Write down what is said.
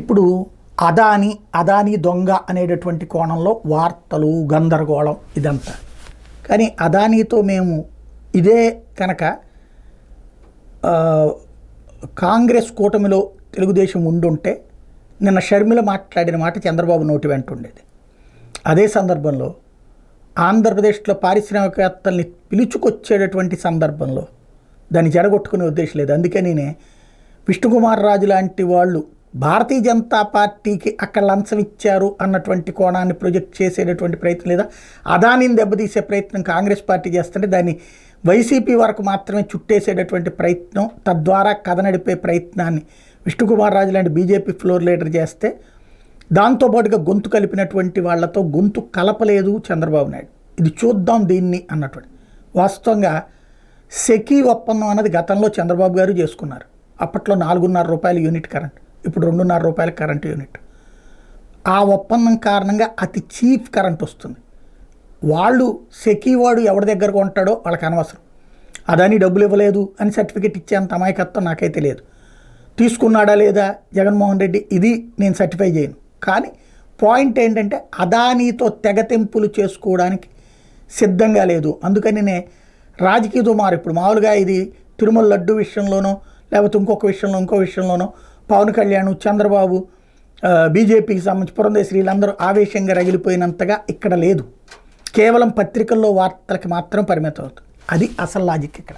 ఇప్పుడు అదాని దొంగ అనేటటువంటి కోణంలో వార్తలు గందరగోళం ఇదంతా. కానీ అదానీతో మేము ఇదే కనుక కాంగ్రెస్ కూటమిలో తెలుగుదేశం ఉండుంటే నిన్న షర్మిల మాట్లాడిన మాట చంద్రబాబు నోటి వెంట ఉండేది. అదే సందర్భంలో ఆంధ్రప్రదేశ్లో పారిశ్రామికవేత్తల్ని పిలుచుకొచ్చేటటువంటి సందర్భంలో దాన్ని జడగొట్టుకునే ఉద్దేశం లేదు. అందుకే నేనే విష్ణుకుమార్ రాజు లాంటి వాళ్ళు భారతీయ జనతా పార్టీకి అక్కడ లంచం ఇచ్చారు అన్నటువంటి కోణాన్ని ప్రొజెక్ట్ చేసేటటువంటి ప్రయత్నం లేదా అదానిని దెబ్బతీసే ప్రయత్నం కాంగ్రెస్ పార్టీ చేస్తుంటే దాన్ని వైసీపీ వరకు మాత్రమే చుట్టేసేటటువంటి ప్రయత్నం, తద్వారా కథ నడిపే ప్రయత్నాన్ని విష్ణుకుమార్ రాజు లాంటి బీజేపీ ఫ్లోర్ లీడర్ చేస్తే దాంతోపాటుగా గొంతు కలిపినటువంటి వాళ్లతో గొంతు కలపలేదు చంద్రబాబు నాయుడు. ఇది చూద్దాం దీన్ని అన్నటువంటి. వాస్తవంగా సెకీ ఒప్పందం అన్నది గతంలో చంద్రబాబు గారు చేసుకున్నారు. అప్పట్లో 4.5 రూపాయల యూనిట్ కరెంట్, ఇప్పుడు 2.5 రూపాయల కరెంటు యూనిట్. ఆ ఒప్పందం కారణంగా అతి చీప్ కరెంట్ వస్తుంది. వాళ్ళు సెకీ వాడు ఎవరి దగ్గర కొంటాడో వాళ్ళకి అనవసరం. అదాని డబ్బులు ఇవ్వలేదు అని సర్టిఫికేట్ ఇచ్చేంత అమాయకత్వం నాకైతే లేదు. తీసుకున్నాడా లేదా జగన్మోహన్ రెడ్డి, ఇది నేను సర్టిఫై చేయను. కానీ పాయింట్ ఏంటంటే అదానీతో తెగతెంపులు చేసుకోవడానికి సిద్ధంగా లేదు. అందుకని నేను రాజకీయ దుమారు ఇప్పుడు మామూలుగా ఇది తిరుమల లడ్డు విషయంలోనో లేకపోతే ఇంకో విషయంలోనో పవన్ కళ్యాణ్, చంద్రబాబు, బీజేపీకి సంబంధించి పురంధేశ్వరి వీళ్ళందరూ ఆవేశంగా రగిలిపోయినంతగా ఇక్కడ లేదు. కేవలం పత్రికల్లో వార్తలకి మాత్రం పరిమితం అవుతుంది. అది అసలు లాజిక్ ఇక్కడ.